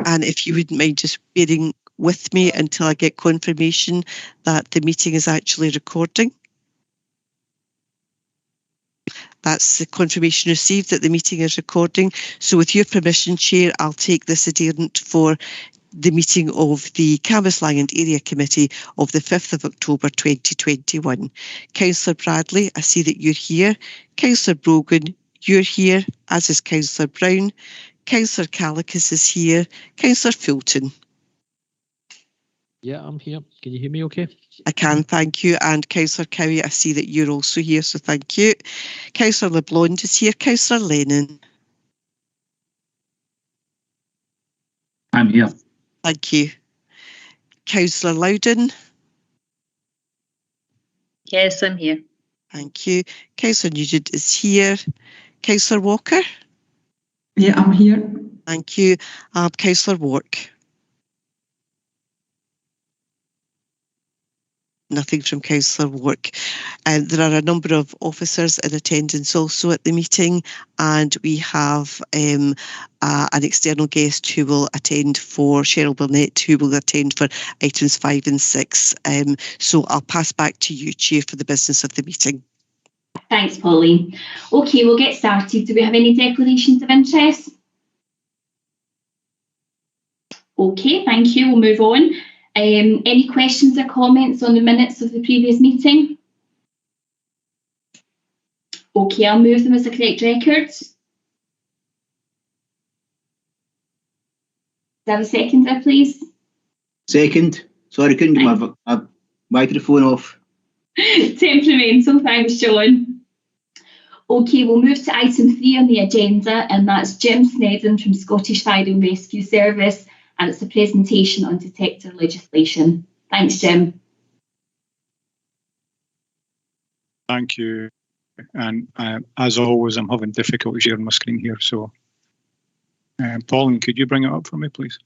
And if you wouldn't mind just bearing with me until I get confirmation that the meeting is actually recording. That's the confirmation received that the meeting is recording. So with your permission, Chair, I'll take this adherent for the meeting of the Cambuslang and Area Committee of the 5th of October 2021. Councillor Bradley, I see that you're here. Councillor Brogan, you're here, as is Councillor Brown. Councillor Calicis is here. Councillor Fulton. Yeah, I'm here. Can you hear me okay? I can, thank you. And Councillor Cowie, I see that you're also here, so thank you. Councillor LeBlond is here. Councillor Lennon. I'm here. Thank you. Councillor Loudon. Yes, I'm here. Thank you. Councillor Nugent is here. Councillor Walker. Yeah, I'm here. Thank you. Councillor Wark. Nothing from Councillor Wark. There are a number of officers in attendance also at the meeting, and we have an external guest who will attend for Cheryl Burnett, who will attend for items 5 and 6. So I'll pass back to you, Chair, for the business of the meeting. Thanks, Pauline. Okay, we'll get started. Do we have any declarations of interest? Okay, thank you. We'll move on. Any questions or comments on the minutes of the previous meeting? Okay, I'll move them as a correct record. Do I have a seconder, please? Second. Sorry, couldn't get my microphone off. Temperamental, thanks, John. Okay, we'll move to item 3 on the agenda, and that's Jim Snedden from Scottish Fire and Rescue Service, and it's a presentation on detector legislation. Thanks, Jim. Thank you. And as always, I'm having difficulty sharing my screen here. So, Pauline, could you bring it up for me, please?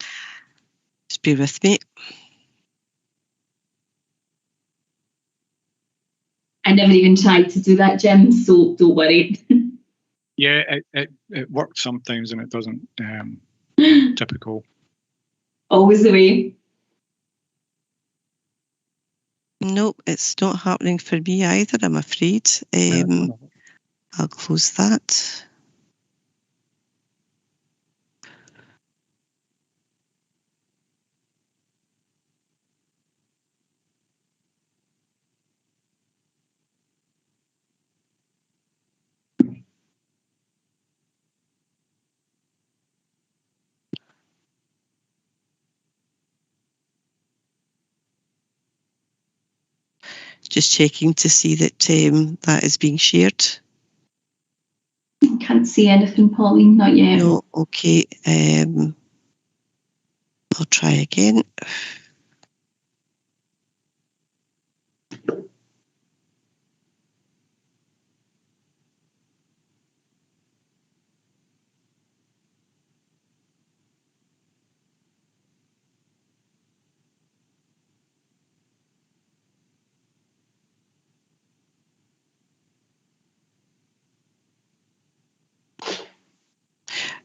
Just bear with me. I never even tried to do that, Jim, so don't worry. Yeah, it works sometimes and it doesn't. Typical. Always the way. Nope, it's not happening for me either, I'm afraid. I'll close that. Just checking to see that that is being shared. Can't see anything, Pauline, not yet. No, okay. I'll try again.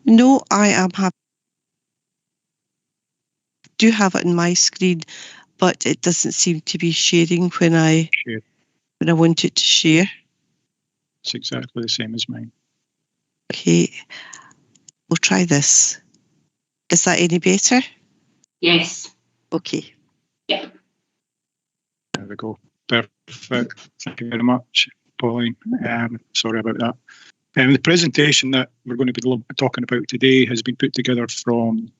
No, I am happy. I do have it on my screen, but it doesn't seem to be sharing when I want it to share. It's exactly the same as mine. Okay, we'll try this. Is that any better? Yes. Okay. Yeah. There we go. Perfect. Thank you very much, Pauline. Sorry about that. The presentation that we're going to be talking about today has been put together from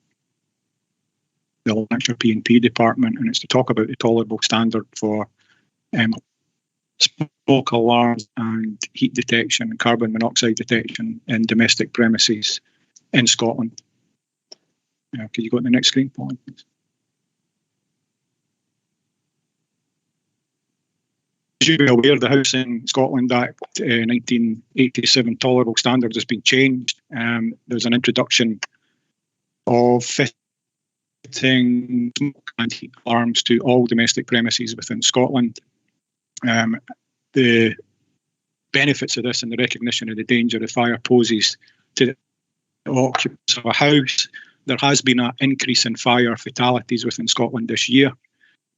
the Lanarkshire P&P department, and it's to talk about the tolerable standard for smoke alarms and heat detection and carbon monoxide detection in domestic premises in Scotland. Could you go to the next screen, Pauline, please? As you're aware, the Housing Scotland Act 1987 tolerable standards has been changed. There's an introduction of fitting smoke and heat alarms to all domestic premises within Scotland. The benefits of this and the recognition of the danger the fire poses to the occupants of a house, there has been an increase in fire fatalities within Scotland this year,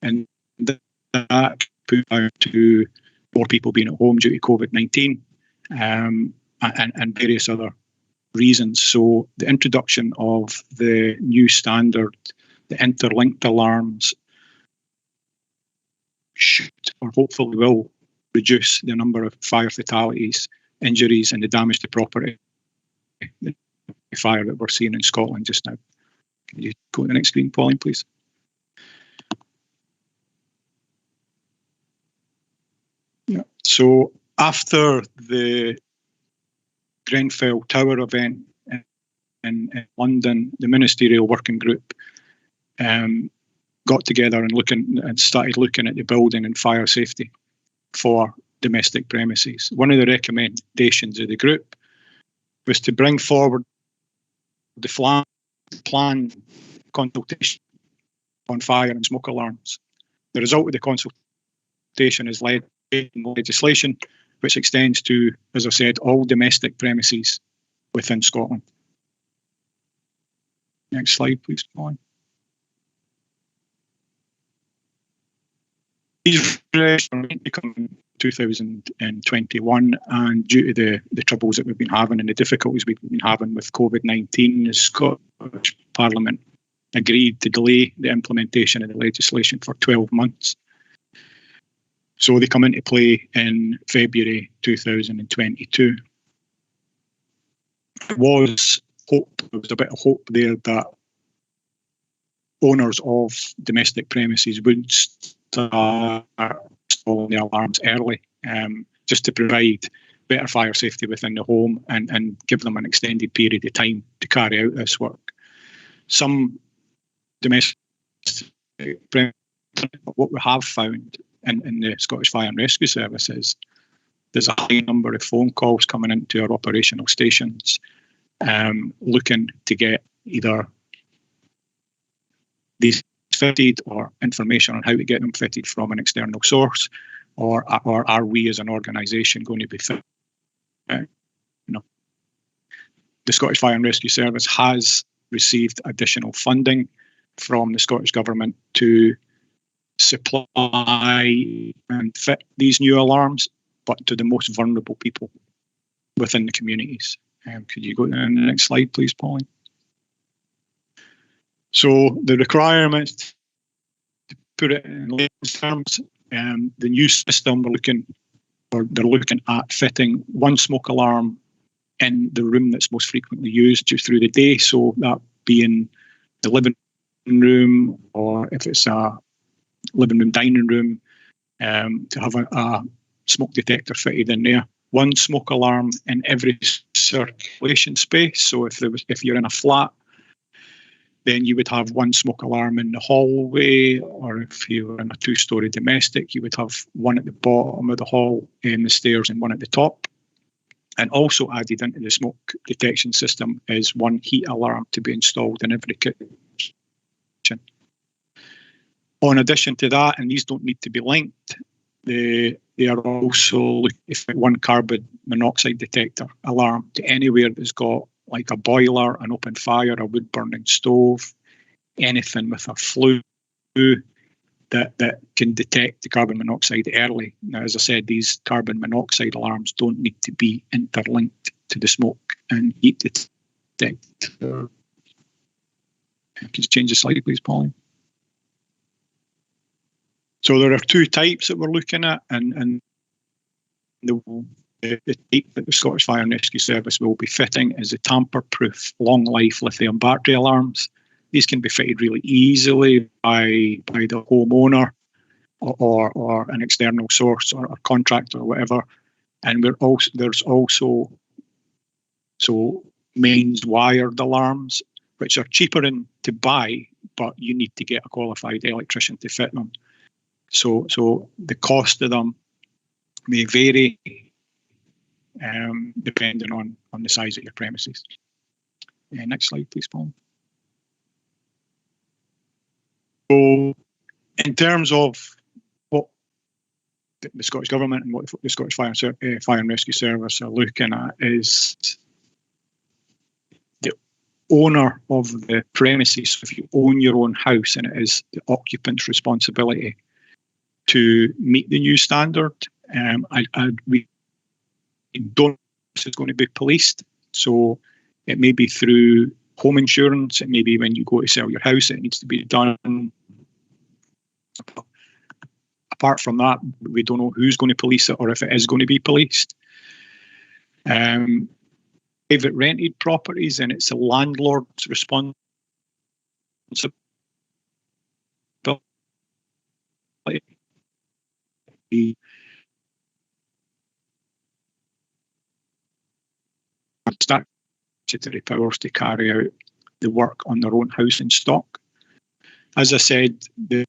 and that put down to more people being at home due to COVID-19 and various other reasons. So the introduction of the new standard, the interlinked alarms, should or hopefully will reduce the number of fire fatalities, injuries and the damage to property, the fire that we're seeing in Scotland just now. Can you go to the next screen, Pauline, please? Yeah. So after the Grenfell Tower event in London, the ministerial working group got together and started looking at the building and fire safety for domestic premises. One of the recommendations of the group was to bring forward the plan consultation on fire and smoke alarms. The result of the consultation is legislation which extends to, as I said, all domestic premises within Scotland. Next slide, please, Pauline. These regulations become in 2021, and due to the troubles that we've been having and the difficulties we've been having with COVID-19, the Scottish Parliament agreed to delay the implementation of the legislation for 12 months. So they come into play in February 2022. There was a bit of hope there that owners of domestic premises would start installing the alarms early, just to provide better fire safety within the home and give them an extended period of time to carry out this work. Some domestic premises, what we have found in the Scottish Fire and Rescue Service is there's a high number of phone calls coming into our operational stations looking to get either these fitted or information on how to get them fitted from an external source, or are we as an organisation going to be fit? The Scottish Fire and Rescue Service has received additional funding from the Scottish Government to supply and fit these new alarms, but to the most vulnerable people within the communities. Could you go to the next slide, please, Pauline? So the requirements, to put it in layman's terms, the new system they're looking at fitting one smoke alarm in the room that's most frequently used through the day. So that being the living room, or if it's a living room, dining room, to have a smoke detector fitted in there. One smoke alarm in every circulation space. So if you're in a flat, then you would have one smoke alarm in the hallway, or if you were in a two-storey domestic, you would have one at the bottom of the hall and the stairs and one at the top. And also added into the smoke detection system is one heat alarm to be installed in every kitchen. In addition to that, and these don't need to be linked, they are also looking at one carbon monoxide detector alarm to anywhere that's got like a boiler, an open fire, a wood-burning stove, anything with a flue that can detect the carbon monoxide early. Now, as I said, these carbon monoxide alarms don't need to be interlinked to the smoke and heat detector. Could you change the slide, please, Pauline? So there are two types that we're looking at, and the type that the Scottish Fire and Rescue Service will be fitting is the tamper-proof long-life lithium battery alarms. These can be fitted really easily by the homeowner or an external source or a contractor or whatever. And there's also mains wired alarms, which are cheaper to buy, but you need to get a qualified electrician to fit them. So the cost of them may vary depending on the size of your premises. Next slide, please, Paul. So in terms of what the Scottish Government and what the Scottish Fire and Rescue Service are looking at is owner of the premises, if you own your own house, and it is the occupant's responsibility to meet the new standard. We don't know if it's going to be policed, so it may be through home insurance, it may be when you go to sell your house, it needs to be done. Apart from that, we don't know who's going to police it or if it is going to be policed. Private rented properties, and it's a landlord's responsibility. Statutory powers to carry out the work on their own housing stock. As I said, the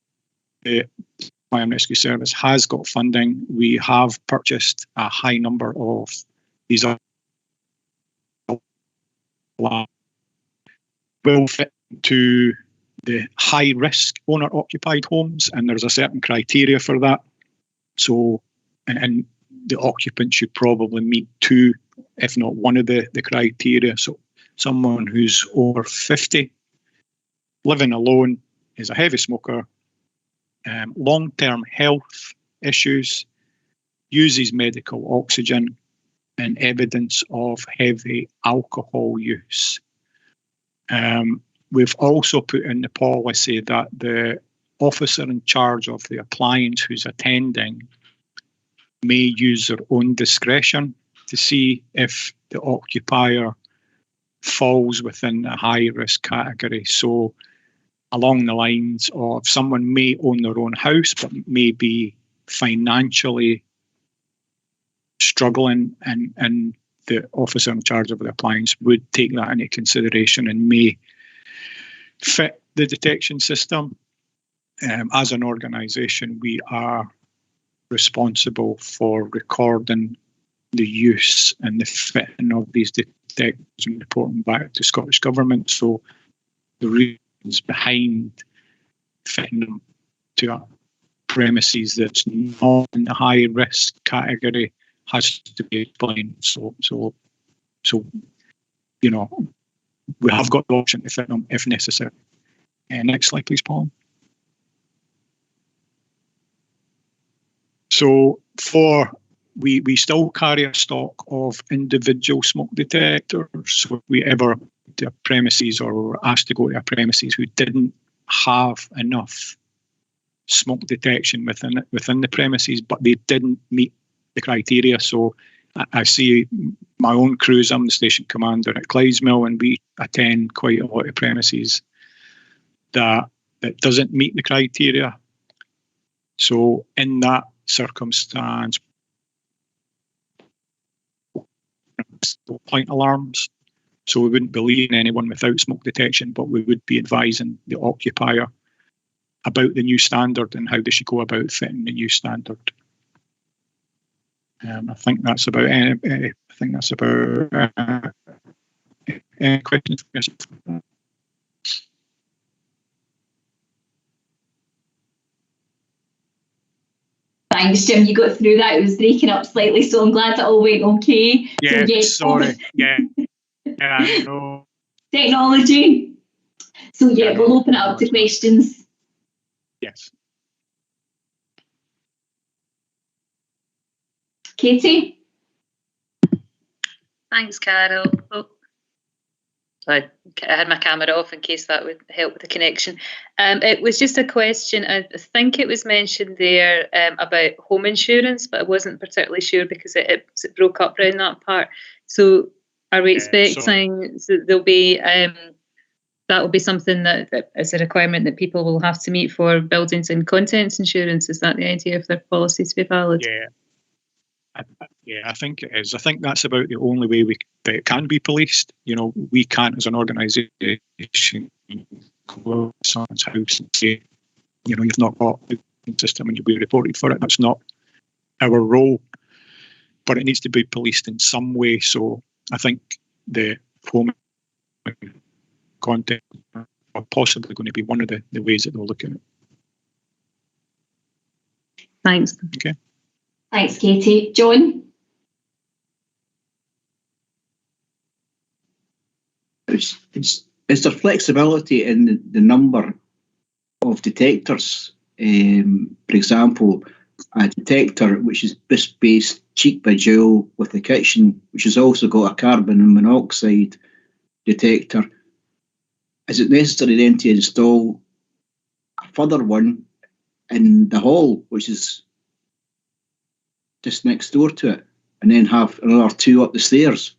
Fire and Rescue Service has got funding. We have purchased a high number of these will fit to the high-risk owner-occupied homes, and there's a certain criteria for that. So, and the occupant should probably meet two, if not one of the criteria. So someone who's over 50, living alone, is a heavy smoker, long-term health issues, uses medical oxygen, and evidence of heavy alcohol use. We've also put in the policy that the officer in charge of the appliance who's attending may use their own discretion to see if the occupier falls within the high risk category. So along the lines of someone may own their own house but may be financially struggling, and the officer in charge of the appliance would take that into consideration and may fit the detection system. As an organisation, we are responsible for recording the use and the fitting of these detectors and reporting back to Scottish Government. So the reasons behind fitting them to a premises that's not in the high risk category has to be explained. So you know, we have got the option to fit them if necessary. Next slide, please, Paul. So we still carry a stock of individual smoke detectors. So if we ever to a premises or were asked to go to a premises who didn't have enough smoke detection within the premises, but they didn't meet the criteria. So I see my own crews, I'm the station commander at Clydesmill, and we attend quite a lot of premises that doesn't meet the criteria. So in that circumstance, point alarms. So we wouldn't be leaving anyone without smoke detection, but we would be advising the occupier about the new standard and how they should go about fitting the new standard. I think that's about any questions? Yes. Thanks, Jim. You got through that. It was breaking up slightly, so I'm glad it all went okay. Yeah, so, sorry. Yeah, I know. Technology. So yeah, we'll open it up to questions. Yes. Katie? Thanks, Carol. Oh, I had my camera off in case that would help with the connection. It was just a question. I think it was mentioned there about home insurance, but I wasn't particularly sure because it broke up around that part. So are we expecting there'll be that will be something that is a requirement that people will have to meet for buildings and contents insurance? Is that the idea of their policy to be valid? Yeah. I think it is. I think that's about the only way that it can be policed. You know, we can't, as an organisation, go to someone's house and say, you know, you've not got a system and you'll be reported for it. That's not our role. But it needs to be policed in some way. So I think the home content are possibly going to be one of the ways that they'll look at it. Thanks. Okay. Thanks, Katie. John? is there flexibility in the number of detectors? For example, a detector which is based cheek by jowl with the kitchen, which has also got a carbon and monoxide detector. Is it necessary then to install a further one in the hall, which is just next door to it, and then have another two up the stairs?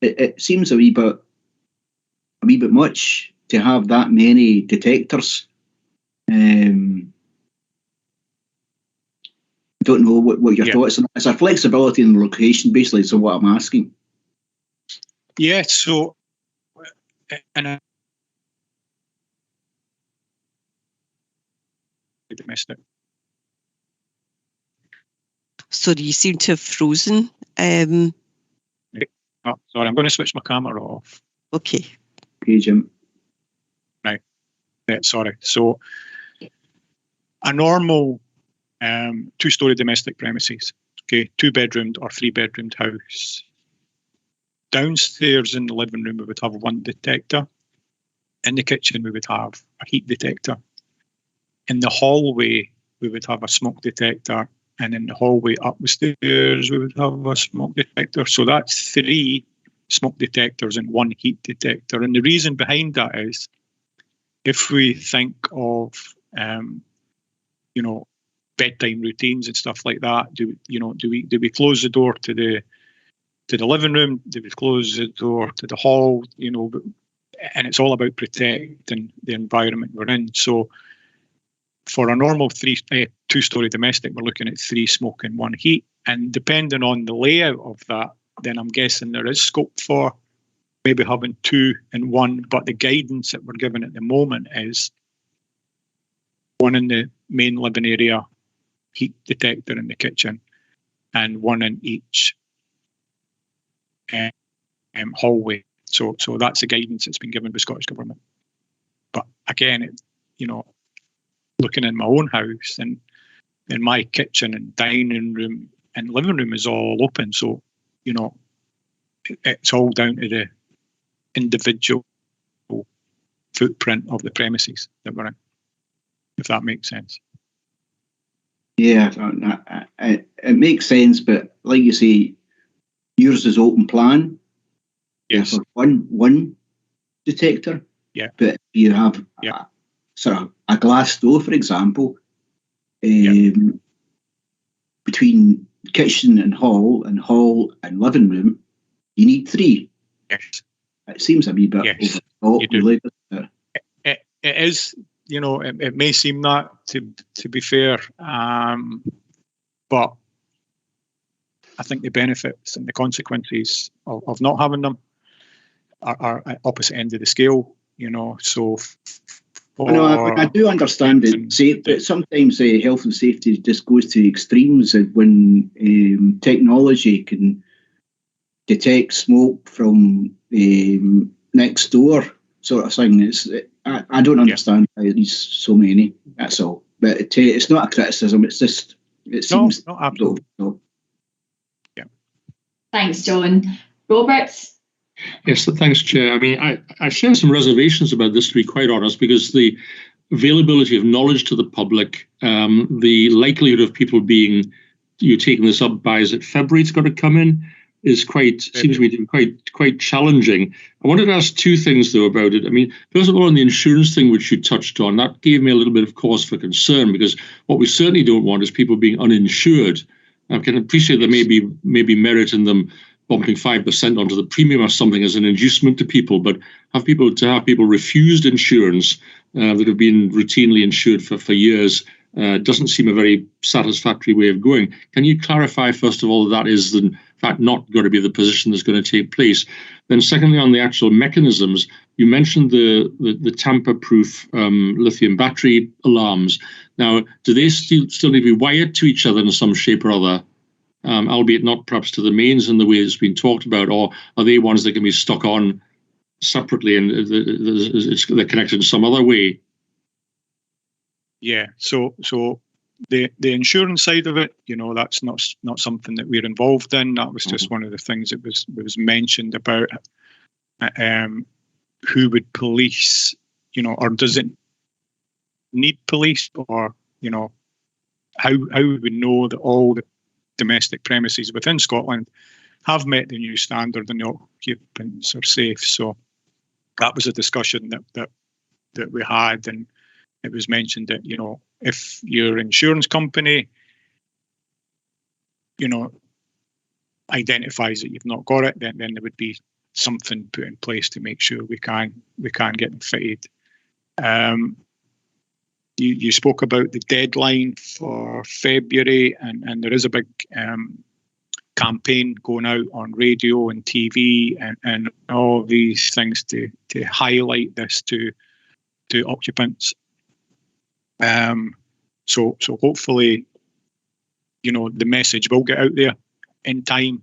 It seems a wee bit much to have that many detectors. I don't know what your thoughts on. Is there flexibility in the location, basically? So what I'm asking. Yeah. So, and domestic. Sorry, you seem to have frozen. Oh, sorry, I'm going to switch my camera off. Okay. Okay, Jim. Right. Sorry. So, a normal 2-story domestic premises, okay, 2-bedroomed or 3-bedroomed house. Downstairs in the living room, we would have one detector. In the kitchen, we would have a heat detector. In the hallway, we would have a smoke detector. And in the hallway up the stairs, we would have a smoke detector. So that's 3 smoke detectors and 1 heat detector. And the reason behind that is, if we think of, bedtime routines and stuff like that, do we close the door to the living room? Do we close the door to the hall? And it's all about protecting the environment we're in. So, for a normal 2-story domestic, we're looking at 3 smoke and 1 heat. And depending on the layout of that, then I'm guessing there is scope for maybe having 2 and 1. But the guidance that we're given at the moment is 1 in the main living area, heat detector in the kitchen, and 1 in each hallway. So that's the guidance that's been given by the Scottish Government. But again, looking in my own house, and in my kitchen and dining room and living room is all open. So, it's all down to the individual footprint of the premises that we're in, if that makes sense. Yeah, it makes sense, but like you say, yours is open plan. Yes. For one detector. Yeah. But you have a glass door, for example, between kitchen and hall and living room, you need 3. Yes. It seems a wee bit overthought, really, doesn't it? It is. It may seem that to be fair, but I think the benefits and the consequences of not having them are at opposite end of the scale. So. I do understand it. But sometimes health and safety just goes to extremes when technology can detect smoke from next door, sort of thing. I don't understand why there's so many. That's all. But it's not a criticism. It's just it seems. No, absolutely. No. Yeah. Thanks, John. Robert. Yes, thanks, Chair. I mean, I share some reservations about this, to be quite honest, because the availability of knowledge to the public, the likelihood of people taking this up by, is it February it's got to come in, seems to me quite challenging. I wanted to ask 2 things, though, about it. I mean, first of all, on the insurance thing, which you touched on, that gave me a little bit of cause for concern, because what we certainly don't want is people being uninsured. I can appreciate there may be merit in them bumping 5% onto the premium or something as an inducement to people, but have people refused insurance that have been routinely insured for years doesn't seem a very satisfactory way of going. Can you clarify, first of all, that is in fact not going to be the position that's going to take place? Then secondly, on the actual mechanisms, you mentioned the tamper-proof lithium battery alarms. Now, do they still need to be wired to each other in some shape or other? Albeit not perhaps to the mains in the way it's been talked about, or are they ones that can be stuck on separately and they're connected in some other way? Yeah, so the insurance side of it, that's not something that we're involved in. That was just one of the things that was mentioned about. who would police, or does it need police, or, how would we know that all the domestic premises within Scotland have met the new standard and the occupants are safe? So that was a discussion that we had, and it was mentioned that, if your insurance company, identifies that you've not got it, then there would be something put in place to make sure we can get them fitted. You spoke about the deadline for February, and there is a big campaign going out on radio and TV and all these things to highlight this to occupants. So hopefully, the message will get out there in time.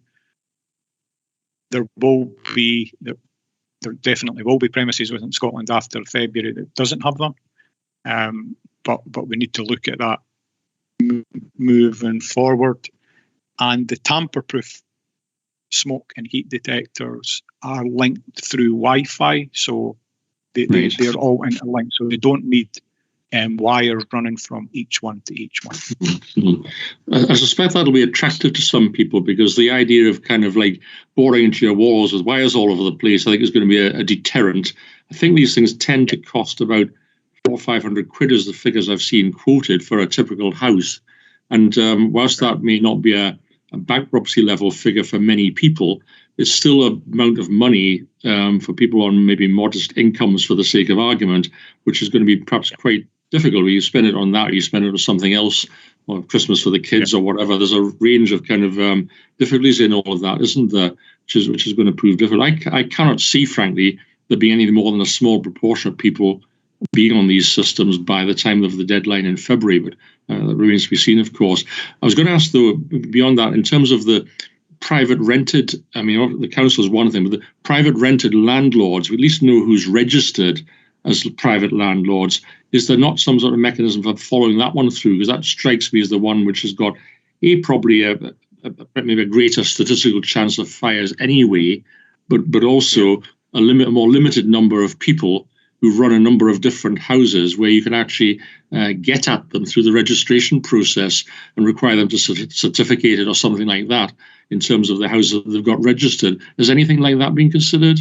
There definitely will be premises within Scotland after February that doesn't have them. But we need to look at that moving forward. And the tamper-proof smoke and heat detectors are linked through Wi-Fi, so they're all interlinked, so they don't need wires running from each one to each one. I suspect that'll be attractive to some people, because the idea of kind of like boring into your walls with wires all over the place, I think is going to be a deterrent. I think these things tend to cost about £400 or £500 as the figures I've seen quoted for a typical house. And whilst that may not be a bankruptcy level figure for many people, it's still an amount of money for people on maybe modest incomes, for the sake of argument, which is going to be perhaps quite difficult. You spend it on that, or you spend it on something else, or Christmas for the kids, or whatever. There's a range of kind of difficulties in all of that, isn't there? Which is going to prove difficult. I cannot see, frankly, there being any more than a small proportion of people being on these systems by the time of the deadline in February, but that remains to be seen, of course. I was going to ask, though, beyond that, in terms of the private rented, I mean, the council is one thing, but the private rented landlords, we at least know who's registered as private landlords. Is there not some sort of mechanism for following that one through? Because that strikes me as the one which has got probably maybe a greater statistical chance of fires anyway, but also a more limited number of people who run a number of different houses, where you can actually get at them through the registration process and require them to certificate it or something like that in terms of the houses that they've got registered. Has anything like that been considered?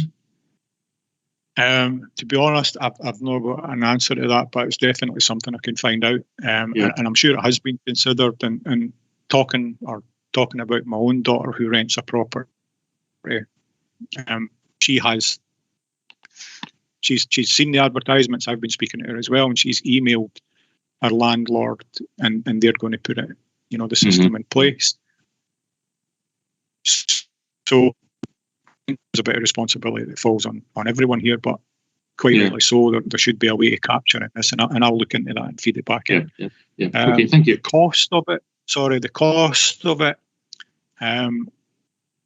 To be honest, I've not got an answer to that, but it's definitely something I can find out. And I'm sure it has been considered. And talking about my own daughter who rents a property, she's seen the advertisements. I've been speaking to her as well, and she's emailed her landlord, and they're going to put it, the system in place. So there's a bit of responsibility that falls on everyone here, but quite rightly so. There should be a way of capturing this, and I'll look into that and feed it back in. Okay, thank you. The cost of it.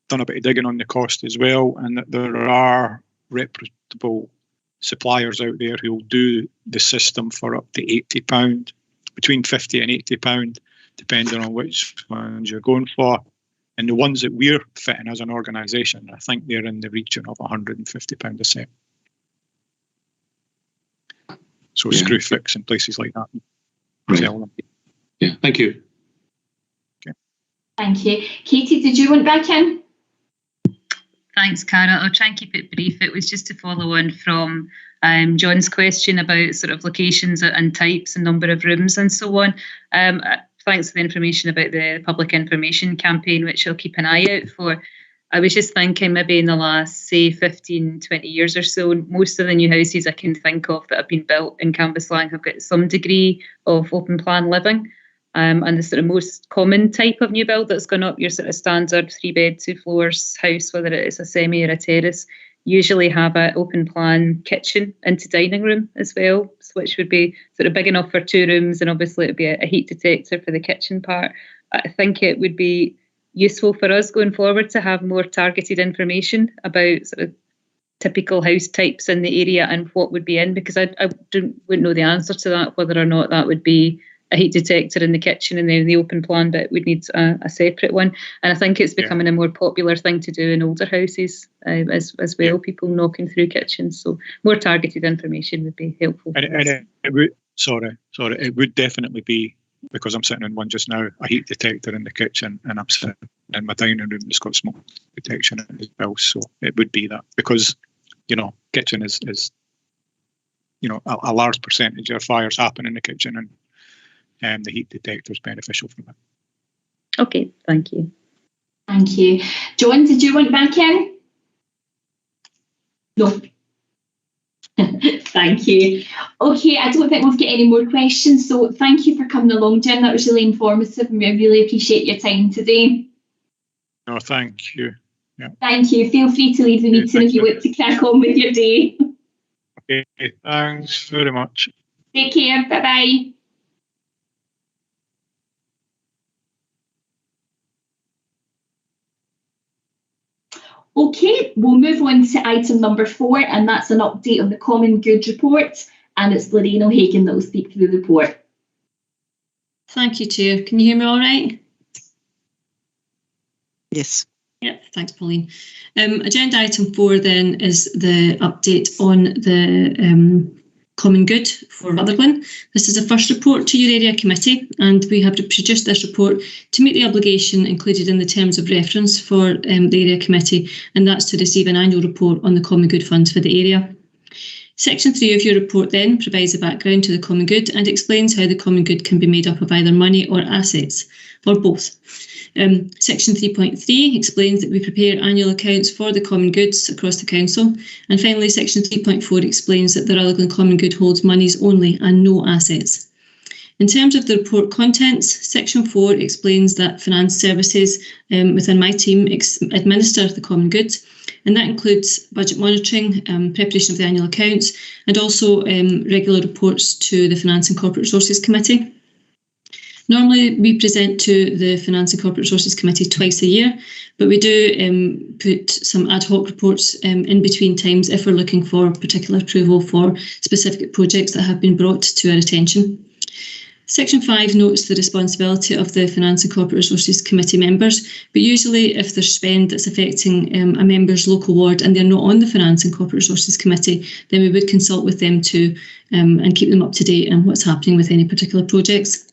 Done a bit of digging on the cost as well, and that there are reputable suppliers out there who will do the system for up to £80, between £50 and £80, depending on which ones you're going for. And the ones that we're fitting as an organisation, I think they're in the region of £150 a set. So Screwfix and places like that sell them. Yeah, thank you. Okay. Thank you. Katie, did you want back in? Thanks, Cara. I'll try and keep it brief. It was just to follow on from John's question about sort of locations and types and number of rooms and so on. Thanks for the information about the public information campaign, which I'll keep an eye out for. I was just thinking maybe in the last, say, 15, 20 years or so, most of the new houses I can think of that have been built in Cambuslang have got some degree of open plan living. And the sort of most common type of new build that's gone up, your sort of standard 3-bed, 2 floors house, whether it is a semi or a terrace, usually have an open plan kitchen into dining room as well, which would be sort of big enough for 2 rooms, and obviously it would be a heat detector for the kitchen part. I think it would be useful for us going forward to have more targeted information about sort of typical house types in the area and what would be in, because I wouldn't know the answer to that, whether or not that would be a heat detector in the kitchen, and then the open plan bit would need a separate one. And I think it's becoming a more popular thing to do in older houses as well, people knocking through kitchens. So more targeted information would be helpful. And it would, it would definitely be, because I'm sitting in one just now, a heat detector in the kitchen, and I'm sitting in my dining room that's got smoke detection in it as well. So it would be that, because, you know, kitchen is you know, a large percentage of fires happen in the kitchen, and the heat detector is beneficial from that. Okay, thank you. Thank you. John, did you want back in? No. Thank you. Okay, I don't think we've got any more questions, so thank you for coming along, Jim. That was really informative, and we really appreciate your time today. No, thank you. Yeah. Thank you. Feel free to leave the meeting if you want to crack on with your day. Okay, thanks very much. Take care. Bye-bye. Okay, we'll move on to item number 4, and that's an update on the Common Good report, and it's Lorraine O'Hagan that will speak through the report. Thank you, Chair. Can you hear me all right? Yes. Yeah, thanks, Pauline. Agenda item 4 then is the update on the Common Good for Rutherglen. This is the first report to your area committee, and we have produced this report to meet the obligation included in the terms of reference for the area committee, and that's to receive an annual report on the Common Good funds for the area. Section 3 of your report then provides a background to the Common Good and explains how the Common Good can be made up of either money or assets, or both. Section 3.3 explains that we prepare annual accounts for the Common Goods across the Council. And finally, Section 3.4 explains that the Rutherglen Common Good holds monies only and no assets. In terms of the report contents, Section 4 explains that finance services within my team administer the Common Goods, and that includes budget monitoring, preparation of the annual accounts, and also regular reports to the Finance and Corporate Resources Committee. Normally, we present to the Finance and Corporate Resources Committee twice a year, but we do put some ad hoc reports in between times if we're looking for particular approval for specific projects that have been brought to our attention. Section 5 notes the responsibility of the Finance and Corporate Resources Committee members, but usually if there's spend that's affecting a member's local ward and they're not on the Finance and Corporate Resources Committee, then we would consult with them too and keep them up to date on what's happening with any particular projects.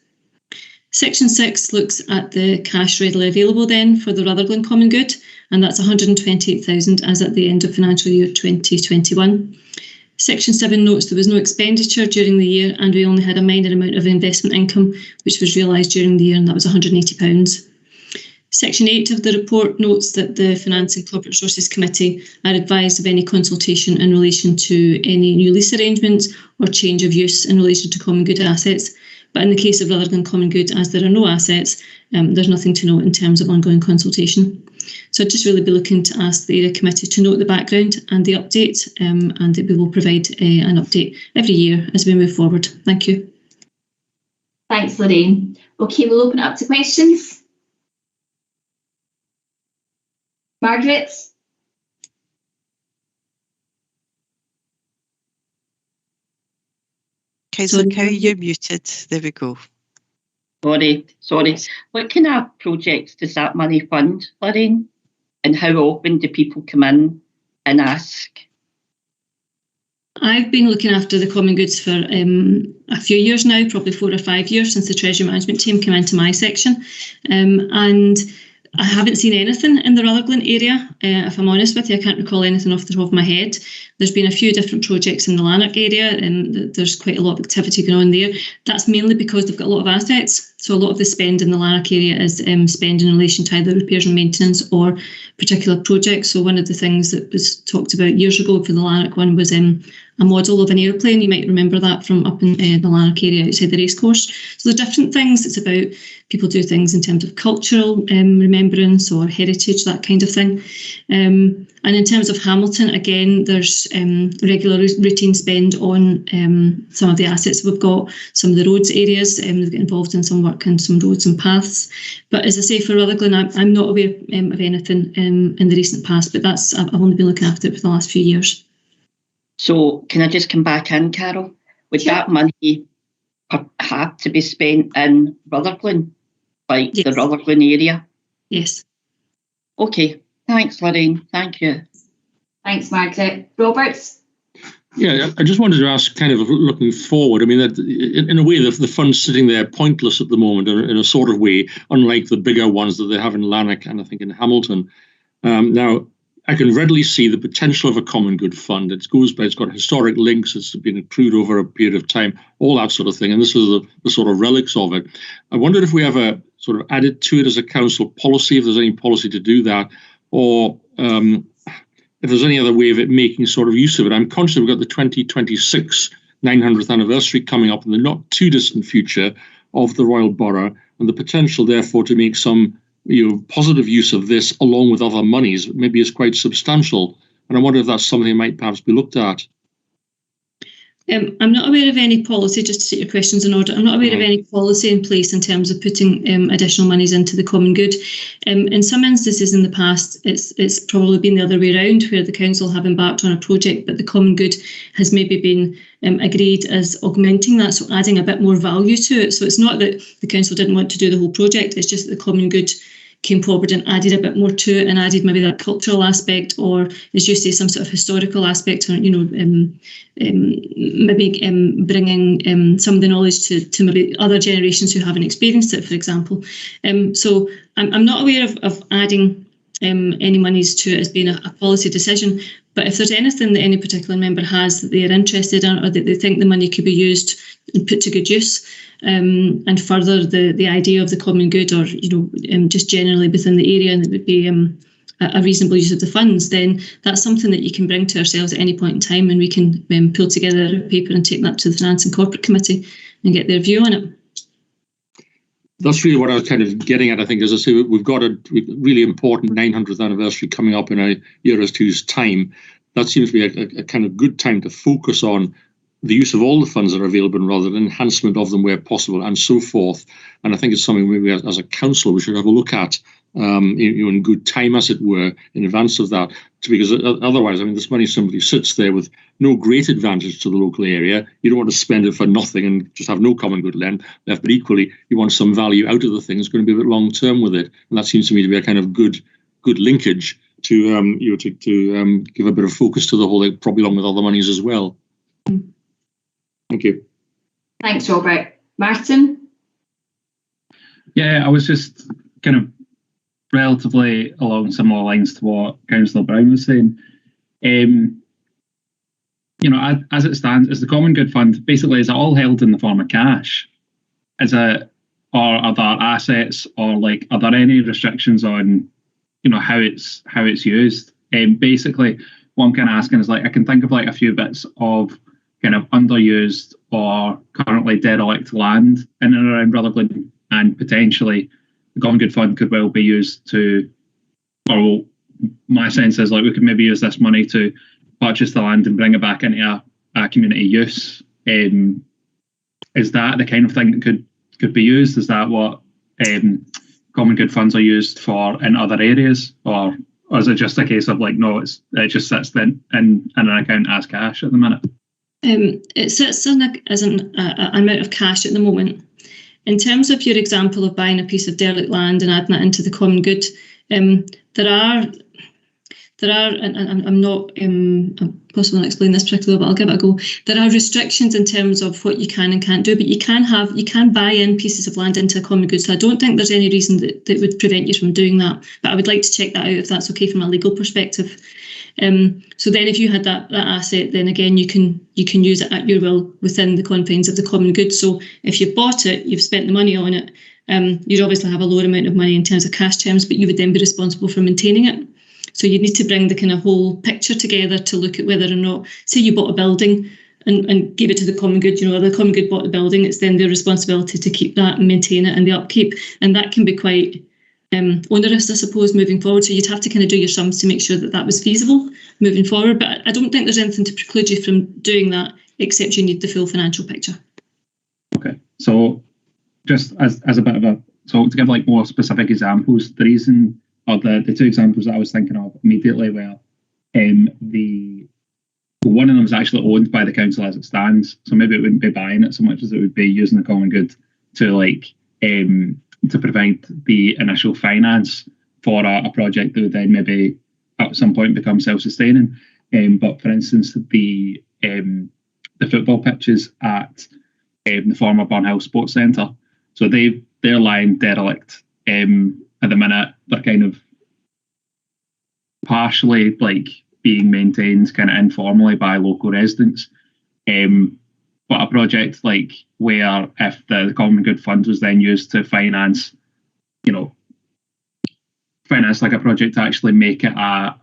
Section 6 looks at the cash readily available then for the Rutherglen Common Good, and that's 128,000 as at the end of financial year 2021. Section 7 notes there was no expenditure during the year, and we only had a minor amount of investment income which was realised during the year, and that was £180. Section 8 of the report notes that the Finance and Corporate Resources Committee are advised of any consultation in relation to any new lease arrangements or change of use in relation to Common Good assets. But in the case of Rutherglen Common Good, as there are no assets, there's nothing to note in terms of ongoing consultation. So I'd just really be looking to ask the area committee to note the background and the update, and that we will provide an update every year as we move forward. Thank you. Thanks, Lorraine. Okay, we'll open it up to questions. Margaret? Councillor Cowie, you're muted. There we go. Sorry. What kind of projects does that money fund, Lorraine? And how often do people come in and ask? I've been looking after the Common Goods for a few years now, probably 4 or 5 years since the Treasury Management team came into my section. And I haven't seen anything in the Rutherglen area, if I'm honest with you. I can't recall anything off the top of my head. There's been a few different projects in the Lanark area, and there's quite a lot of activity going on there. That's mainly because they've got a lot of assets. So a lot of the spend in the Lanark area is spend in relation to either repairs and maintenance or particular projects. So one of the things that was talked about years ago for the Lanark one was a model of an aeroplane. You might remember that from up in the Lanark area outside the racecourse. So there are different things. It's about people do things in terms of cultural remembrance or heritage, that kind of thing. And in terms of Hamilton, again, there's regular routine spend on some of the assets we've got, some of the roads areas. They get involved in some work in some roads and paths. But as I say, for Rutherglen, I'm not aware of anything in the recent past, but I've only been looking after it for the last few years. So can I just come back in, Carol? Would that money have to be spent in Rutherglen, like the Yes. Rutherglen area? Yes. Okay, thanks, Lorraine. Thank you. Thanks, Margaret. Roberts? Yeah, I just wanted to ask, kind of looking forward. I mean, that in a way, the fund's sitting there pointless at the moment, in a sort of way, unlike the bigger ones that they have in Lanark and I think in Hamilton. Now, I can readily see the potential of a common good fund. It's got historic links. It's been accrued over a period of time, all that sort of thing. And this is the sort of relics of it. I wondered if we ever sort of added to it as a council policy, if there's any policy to do that, or if there's any other way of it making sort of use of it. I'm conscious we've got the 2026 900th anniversary coming up in the not too distant future of the Royal Borough, and the potential, therefore, to make some positive use of this along with other monies maybe is quite substantial. And I wonder if that's something that might perhaps be looked at. I'm not aware of any policy, just to take your questions in order, I'm not aware of any policy in place in terms of putting additional monies into the common good. In some instances in the past, it's probably been the other way around, where the council have embarked on a project, but the common good has maybe been agreed as augmenting that, so adding a bit more value to it. So it's not that the council didn't want to do the whole project, it's just that the common good came forward and added a bit more to it, and added maybe that cultural aspect, or as you say, some sort of historical aspect, or maybe bringing some of the knowledge to maybe other generations who haven't experienced it, for example. So I'm not aware of adding any monies to it as being a policy decision. But if there's anything that any particular member has that they're interested in, or that they think the money could be used and put to good use, and further the idea of the common good, or just generally within the area, and it would be a reasonable use of the funds, then that's something that you can bring to ourselves at any point in time, and we can pull together a paper and take that to the Finance and Corporate Committee and get their view on it. That's really what I was kind of getting at. I think, as I say, we've got a really important 900th anniversary coming up in a year or two's time. That seems to be a kind of good time to focus on the use of all the funds that are available rather than enhancement of them where possible, and so forth. And I think it's something maybe as a council we should have a look at in good time, as it were, in advance of that. Because otherwise, I mean, this money simply sits there with no great advantage to the local area. You don't want to spend it for nothing and just have no common good left. But equally, you want some value out of the thing. It's going to be a bit long term with it, and that seems to me to be a kind of good linkage to give a bit of focus to the whole, probably along with other monies as well. Thank you. Thanks, Robert. Martin? Yeah, I was just kind of relatively along similar lines to what Councillor Brown was saying. As it stands, is the Common Good Fund, basically, is it all held in the form of cash? Is it, or are there assets, or are there any restrictions on, how it's used? Basically, what I'm kind of asking is, I can think of a few bits of kind of underused or currently derelict land in and around Rutherglen, and potentially the Common Good Fund could well be used to, or my sense is we could maybe use this money to purchase the land and bring it back into a community use. Is that the kind of thing that could be used? Is that what Common Good Funds are used for in other areas, or is it just a case of no, it just sits then in an account as cash at the minute? It sits as an amount of cash at the moment. In terms of your example of buying a piece of derelict land and adding that into the common good, there are, and I'm not possible to explain this particularly, but I'll give it a go. There are restrictions in terms of what you can and can't do, but you can buy in pieces of land into a common good. So I don't think there's any reason that would prevent you from doing that. But I would like to check that out if that's okay from a legal perspective. So then if you had that asset, then again you can use it at your will within the confines of the common good. So if you've bought it, you've spent the money on it, you'd obviously have a lower amount of money in terms of cash terms, but you would then be responsible for maintaining it. So you need to bring the kind of whole picture together to look at whether or not, say you bought a building and gave it to the common good, the common good bought the building, it's then their responsibility to keep that and maintain it and the upkeep. And that can be quite onerous, I suppose, moving forward. So you'd have to kind of do your sums to make sure that was feasible moving forward. But I don't think there's anything to preclude you from doing that, except you need the full financial picture. Okay, so just as a bit of so to give more specific examples, the reason, or the two examples that I was thinking of immediately were the one of them is actually owned by the council as it stands, so maybe it wouldn't be buying it so much as it would be using the common good to to provide the initial finance for a project that would then maybe at some point become self-sustaining. But for instance, the football pitches at the former Burnhill Sports Centre, so they're lying derelict at the minute. They're kind of partially being maintained kind of informally by local residents. But a project where if the common good fund was then used to finance a project to actually make it a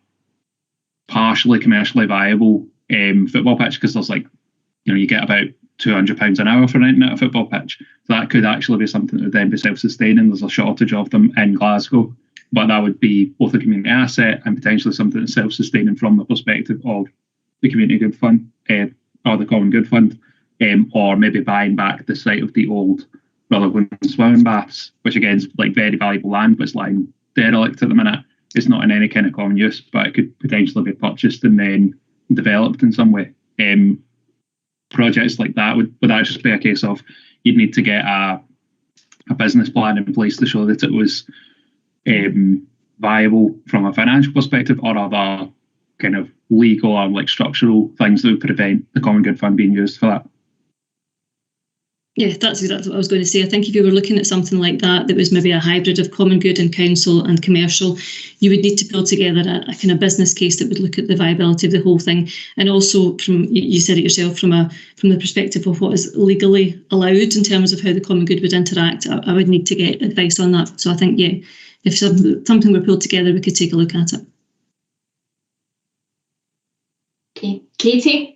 partially commercially viable football pitch, because there's you get about £200 an hour for renting out a football pitch. So that could actually be something that would then be self-sustaining. There's a shortage of them in Glasgow, but that would be both a community asset and potentially something that's self-sustaining from the perspective of the community good fund or the common good fund, or maybe buying back the site of the old Rutherglen swimming baths, which again is very valuable land, but it's lying derelict at the minute. It's not in any kind of common use, but it could potentially be purchased and then developed in some way. Projects like that would that just be a case of you'd need to get a business plan in place to show that it was viable from a financial perspective, or other kind of legal or structural things that would prevent the common good fund being used for that. Yeah, that's exactly what I was going to say. I think if you were looking at something like that was maybe a hybrid of common good and council and commercial, you would need to build together a kind of business case that would look at the viability of the whole thing. And also, you said it yourself, from the perspective of what is legally allowed in terms of how the common good would interact, I would need to get advice on that. So I think, yeah, if something were pulled together, we could take a look at it. Okay, Katie?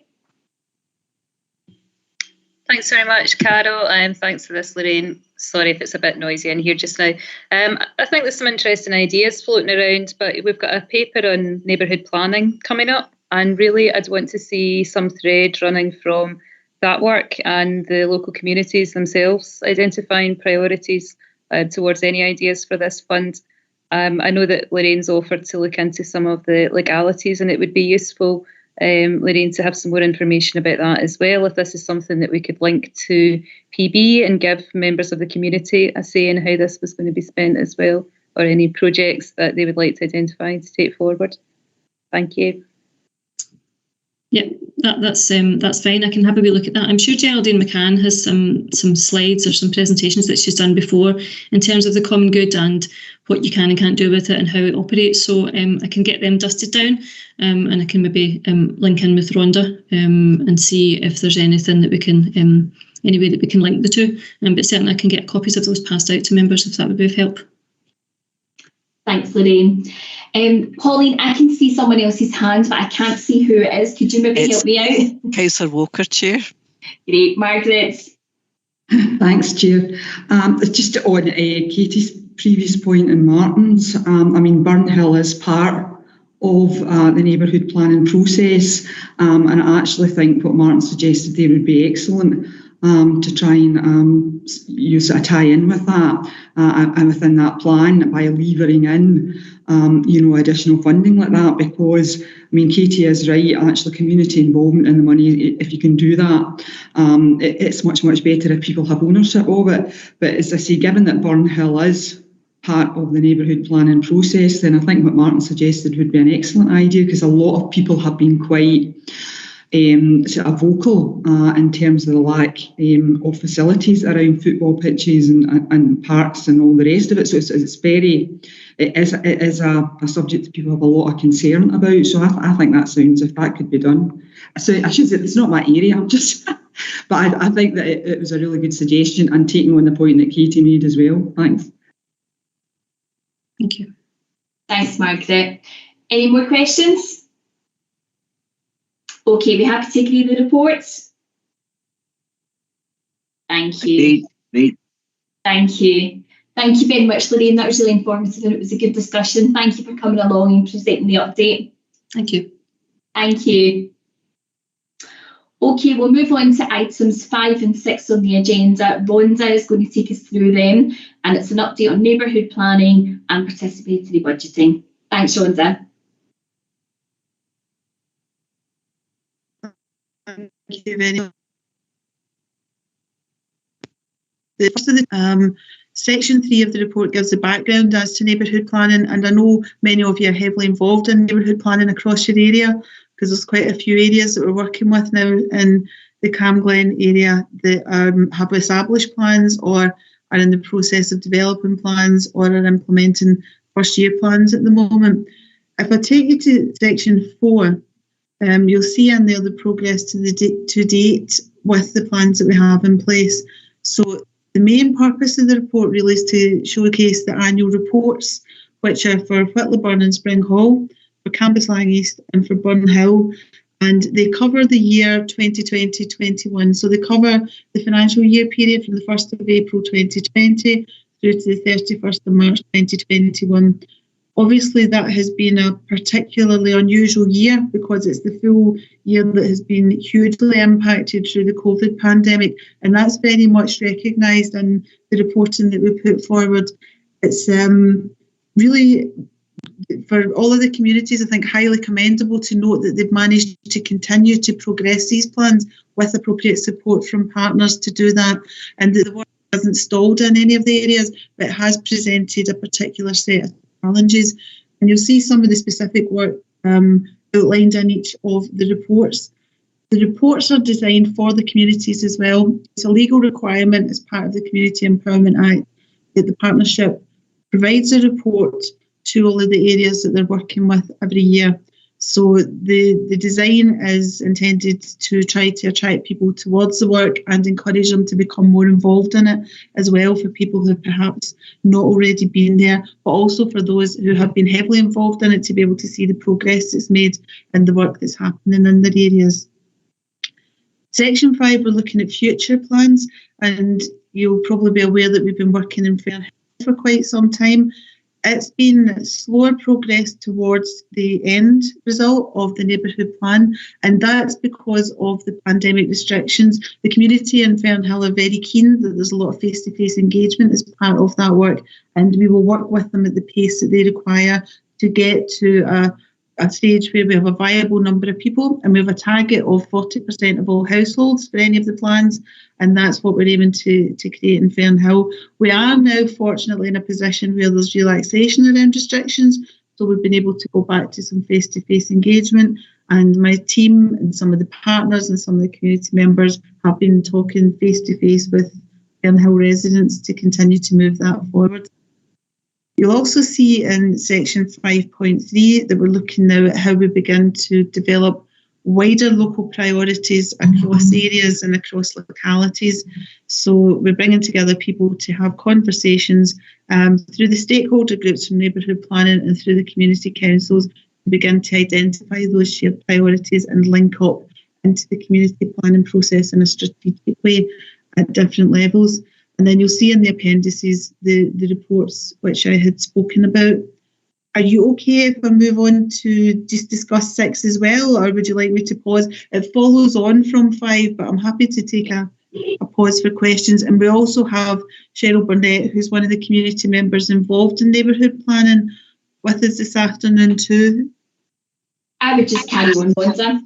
Thanks very much, Carol, and thanks for this, Lorraine. Sorry if it's a bit noisy in here just now. I think there's some interesting ideas floating around, but we've got a paper on neighbourhood planning coming up, and really I'd want to see some thread running from that work and the local communities themselves identifying priorities towards any ideas for this fund. I know that Lorraine's offered to look into some of the legalities, and it would be useful, Lorraine, to have some more information about that as well, if this is something that we could link to PB and give members of the community a say in how this was going to be spent as well, or any projects that they would like to identify to take forward. Thank you. Yeah, that's fine. I can have a wee look at that. I'm sure Geraldine McCann has some slides or some presentations that she's done before in terms of the common good and what you can and can't do with it and how it operates. So I can get them dusted down, and I can maybe link in with Rhonda and see if there's anything that we can, any way that we can link the two. But certainly I can get copies of those passed out to members if that would be of help. Thanks, Lorraine. Pauline, I can see someone else's hand, but I can't see who it is. Could you maybe help me out? Councillor Walker, Chair. Great. Margaret? Thanks, Chair. Just on Katie's previous point and Martin's, I mean, Burnhill is part of the neighbourhood planning process, and I actually think what Martin suggested there would be excellent. To try and use a tie-in with that and within that plan by levering in, additional funding like that, because, I mean, Katie is right, actually community involvement in the money, if you can do that, it's much, much better if people have ownership of it. But as I say, given that Burnhill is part of the neighbourhood planning process, then I think what Martin suggested would be an excellent idea, because a lot of people have been quite sort of vocal in terms of the lack of facilities around football pitches and parks and all the rest of it. So it is a subject that people have a lot of concern about. So I think that sounds, if that could be done. So I should say it's not my area. I'm just, but I think that it was a really good suggestion, and taking on the point that Katie made as well. Thanks. Thank you. Thanks, Margaret. Any more questions? Okay, we have to take read the reports. Thank you. Thank you. Thank you very much, Lorraine. That was really informative and it was a good discussion. Thank you for coming along and presenting the update. Thank you. Thank you. Okay, we'll move on to items 5 and 6 on the agenda. Rhonda is going to take us through them, and it's an update on neighbourhood planning and participatory budgeting. Thanks, Rhonda. Thank you very much. The first of the Section 3 of the report gives the background as to neighbourhood planning, and I know many of you are heavily involved in neighbourhood planning across your area, because there's quite a few areas that we're working with now in the Cambuslang area that have established plans or are in the process of developing plans or are implementing first year plans at the moment. If I take you to Section 4, you'll see in there the progress to date with the plans that we have in place. So the main purpose of the report really is to showcase the annual reports, which are for Whitleyburn and Spring Hall, for Cambuslang East and for Burn Hill. And they cover the year 2020-21. So they cover the financial year period from the 1st of April 2020 through to the 31st of March 2021. Obviously, that has been a particularly unusual year because it's the full year that has been hugely impacted through the COVID pandemic, and that's very much recognised in the reporting that we put forward. It's really, for all of the communities, I think highly commendable to note that they've managed to continue to progress these plans with appropriate support from partners to do that, and that the work hasn't stalled in any of the areas, but has presented a particular set of challenges. And you'll see some of the specific work outlined in each of the reports. The reports are designed for the communities as well. It's a legal requirement as part of the Community Empowerment Act that the partnership provides a report to all of the areas that they're working with every year. So the design is intended to try to attract people towards the work and encourage them to become more involved in it as well, for people who have perhaps not already been there, but also for those who have been heavily involved in it to be able to see the progress that's made and the work that's happening in their areas. Section 5, we're looking at future plans, and you'll probably be aware that we've been working in Fernhill for quite some time. It's been slower progress towards the end result of the neighbourhood plan, and that's because of the pandemic restrictions. The community in Fernhill are very keen that there's a lot of face-to-face engagement as part of that work, and we will work with them at the pace that they require to get to a stage where we have a viable number of people, and we have a target of 40% of all households for any of the plans, and that's what we're aiming to create in Fernhill. We are now fortunately in a position where there's relaxation around restrictions, so we've been able to go back to some face-to-face engagement, and my team and some of the partners and some of the community members have been talking face-to-face with Fernhill residents to continue to move that forward. You'll also see in section 5.3 that we're looking now at how we begin to develop wider local priorities across areas and across localities. So we're bringing together people to have conversations through the stakeholder groups from neighbourhood planning and through the community councils to begin to identify those shared priorities and link up into the community planning process in a strategic way at different levels. And then you'll see in the appendices the reports which I had spoken about. Are you okay if I move on to just discuss 6 as well, or would you like me to pause? It follows on from 5, but I'm happy to take a pause for questions. And we also have Cheryl Burnett, who's one of the community members involved in neighbourhood planning, with us this afternoon too. I would just carry on, Wanda.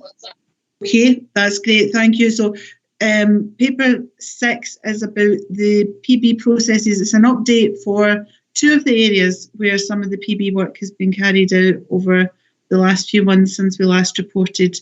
Okay, that's great, thank you. So paper 6 is about the PB processes. It's an update for 2 of the areas where some of the PB work has been carried out over the last few months since we last reported.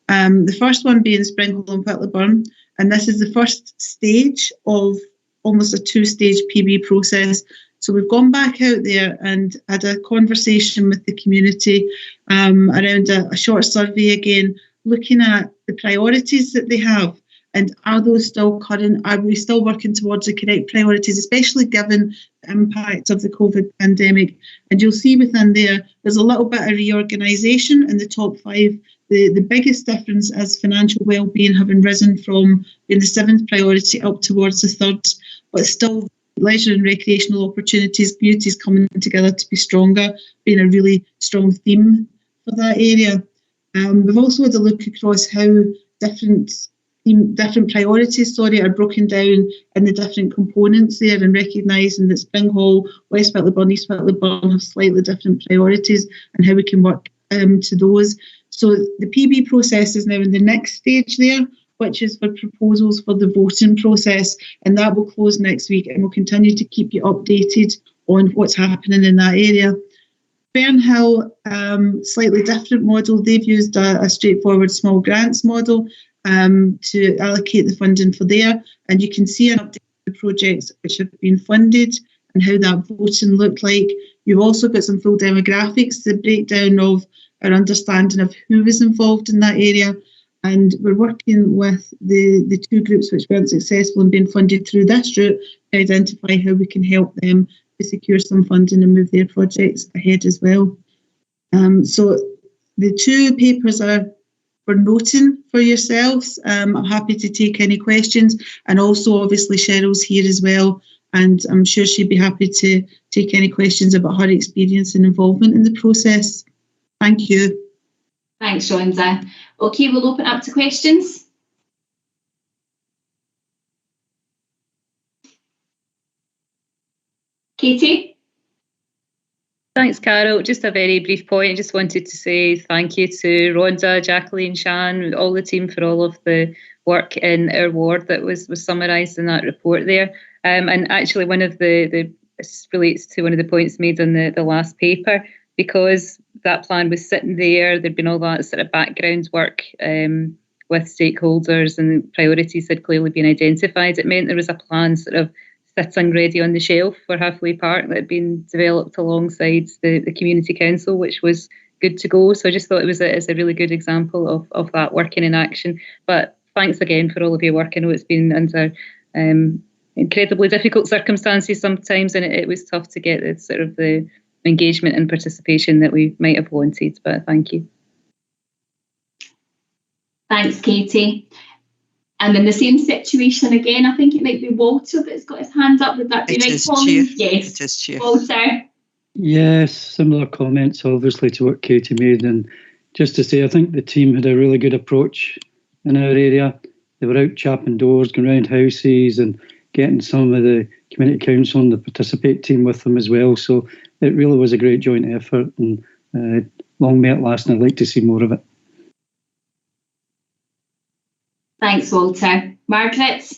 The first one being Springhall and Whitleyburn, and this is the first stage of almost a 2-stage PB process. So we've gone back out there and had a conversation with the community around a short survey again, looking at the priorities that they have. And are those still current? Are we still working towards the correct priorities, especially given the impact of the COVID pandemic? And you'll see within there's a little bit of reorganisation in the top 5. The biggest difference is financial wellbeing having risen from being the 7th priority up towards the 3rd, but still leisure and recreational opportunities, communities coming together to be stronger, being a really strong theme for that area. We've also had a look across how different priorities are broken down in the different components there, and recognising that Springhall, West Whitleyburn, East Whitleyburn have slightly different priorities and how we can work to those. So the PB process is now in the next stage there, which is for proposals for the voting process, and that will close next week, and we'll continue to keep you updated on what's happening in that area. Fernhill, slightly different model. They've used a straightforward small grants model to allocate the funding for there, and you can see an update of the projects which have been funded and how that voting looked like. You've also got some full demographics, the breakdown of our understanding of who was involved in that area, and we're working with the two groups which weren't successful in being funded through this route to identify how we can help them to secure some funding and move their projects ahead as well. So the two papers are for noting for yourselves. I'm happy to take any questions, and also obviously Cheryl's here as well, and I'm sure she'd be happy to take any questions about her experience and involvement in the process. Thank you. Thanks, Rhonda. Okay, we'll open up to questions. Katie? Thanks, Carol. Just a very brief point. I just wanted to say thank you to Rhonda, Jacqueline, Shan, all the team for all of the work in our ward that was summarised in that report there. And actually one of this relates to one of the points made on the last paper, because that plan was sitting there, there'd been all that sort of background work with stakeholders, and priorities had clearly been identified. It meant there was a plan sort of sitting ready on the shelf for Halfway Park that had been developed alongside the community council, which was good to go. So I just thought it's a really good example of that working in action. But thanks again for all of your work. I know it's been under incredibly difficult circumstances sometimes, and it was tough to get the engagement and participation that we might have wanted, but thank you. Thanks, Katie. And in the same situation again, I think it might be Walter that's got his hand up. Would that be right, Colin? Yes, it is, Chair. Walter. Yes, similar comments obviously to what Katie made, and just to say I think the team had a really good approach in our area. They were out chapping doors, going around houses and getting some of the community council and the participate team with them as well. So it really was a great joint effort, and long may it last, and I'd like to see more of it. Thanks, Walter. Margaret?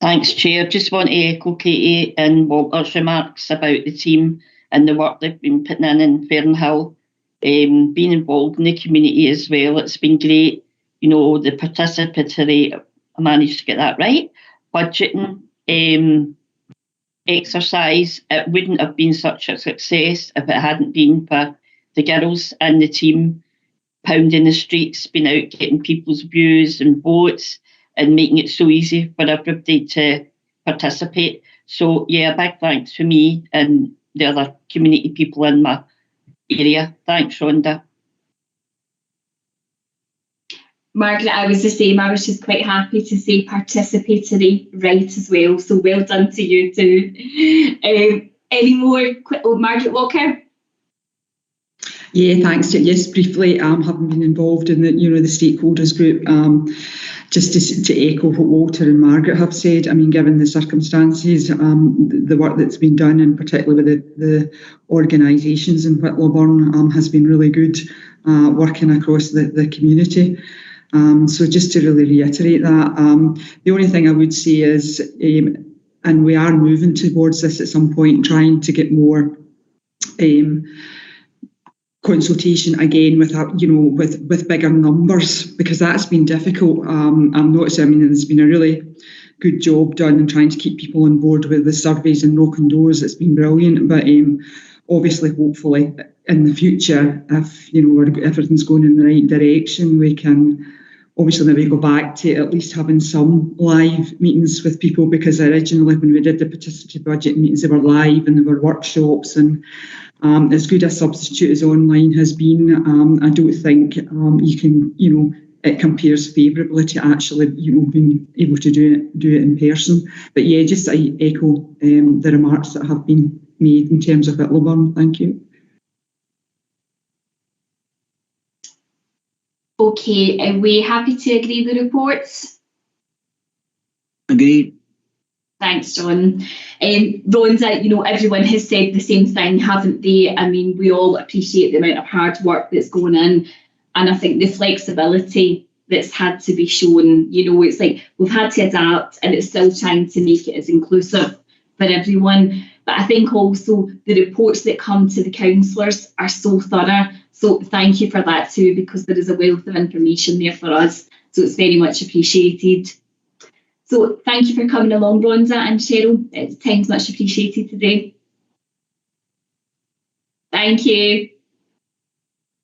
Thanks, Chair. Just want to echo Katie and Walter's remarks about the team and the work they've been putting in Fernhill. Being involved in the community as well, it's been great. You know, the participatory, I managed to get that right, budgeting exercise, it wouldn't have been such a success if it hadn't been for the girls and the team pounding the streets, being out getting people's views and votes and making it so easy for everybody to participate. So yeah, big thanks for me and the other community people in my area. Thanks, Rhonda. Margaret, I was the same. I was just quite happy to say participatory right as well. So well done to you too. Any more? Margaret Walker? Yeah, thanks. Yes, briefly, having been involved in the stakeholders group, just to echo what Walter and Margaret have said. I mean, given the circumstances, the work that's been done, and particularly with the organisations in Whittlawburn, has been really good, working across the community. So just to really reiterate that, the only thing I would say is, and we are moving towards this at some point, trying to get more consultation again with bigger numbers, because that's been difficult. I'm noticing, I mean, there's been a really good job done in trying to keep people on board with the surveys and knocking doors. It's been brilliant, but obviously, hopefully, in the future, if everything's going in the right direction, we can obviously maybe go back to at least having some live meetings with people, because originally when we did the participatory budget meetings, they were live and they were workshops, and as good a substitute as online has been, I don't think you can, it compares favourably to actually, being able to do it in person. But yeah, just I echo the remarks that have been made in terms of Whittlawburn. Thank you. Okay, are we happy to agree the reports? Agreed. Thanks, John. Rhonda, everyone has said the same thing, haven't they? I mean, we all appreciate the amount of hard work that's going in. And I think the flexibility that's had to be shown, it's like we've had to adapt, and it's still trying to make it as inclusive for everyone. But I think also the reports that come to the councillors are so thorough. So thank you for that too, because there is a wealth of information there for us. So it's very much appreciated. So thank you for coming along, Rhonda and Cheryl. Time's much appreciated today. Thank you.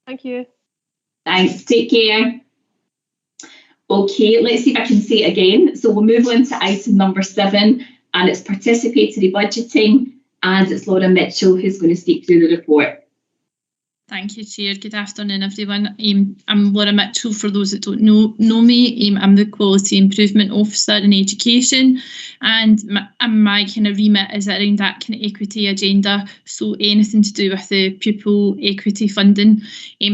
Thank you. Thanks. Take care. Okay, let's see if I can say it again. So we'll move on to item number 7, and it's participatory budgeting, and it's Laura Mitchell who's going to speak through the report. Thank you, Chair. Good afternoon, everyone. I'm Laura Mitchell, for those that don't know me. I'm the Quality Improvement Officer in Education, and my kind of remit is around that kind of equity agenda, so anything to do with the pupil equity funding.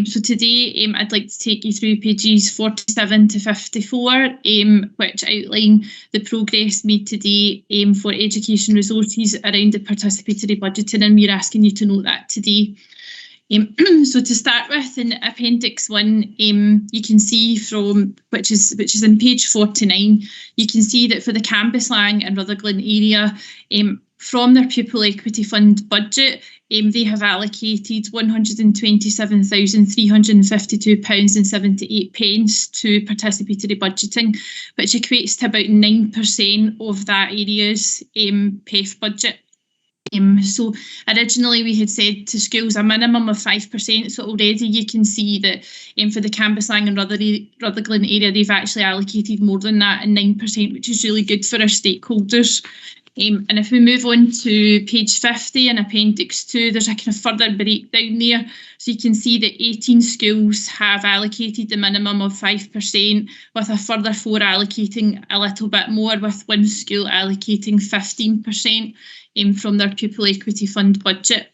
So today I'd like to take you through pages 47 to 54, which outline the progress made today for education resources around the participatory budgeting, and we're asking you to note that today. So to start with, in Appendix 1, you can see from, which is in page 49, you can see that for the Cambuslang and Rutherglen area, from their pupil equity fund budget, they have allocated £127,352.78 to participatory budgeting, which equates to about 9% of that area's PEF budget. So originally we had said to schools a minimum of 5%, so already you can see that for the Cambuslang and Rutherglen area, they've actually allocated more than that, and 9%, which is really good for our stakeholders. And if we move on to page 50 in Appendix 2, there's a kind of further breakdown there. So you can see that 18 schools have allocated the minimum of 5%, with a further 4 allocating a little bit more, with 1 school allocating 15% from their pupil equity fund budget.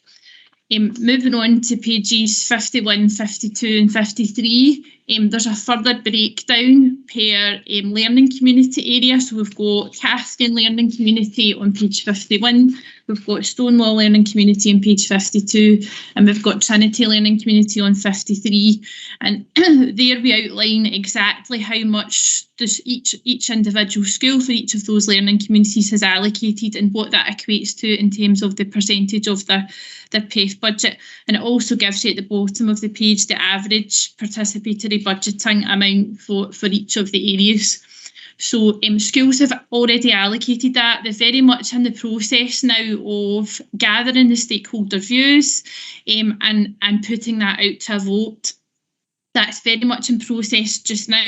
Moving on to pages 51, 52 and 53, there's a further breakdown per learning community area. So we've got Caspian Learning Community on page 51, we've got Stonewall Learning Community on page 52, and we've got Trinity Learning Community on 53. And there we outline exactly how much does each individual school for each of those learning communities has allocated, and what that equates to in terms of the percentage of their PEF budget. And it also gives you at the bottom of the page the average participatory budgeting amount for each of the areas. So schools have already allocated that. They're very much in the process now of gathering the stakeholder views and putting that out to a vote. That's very much in process just now,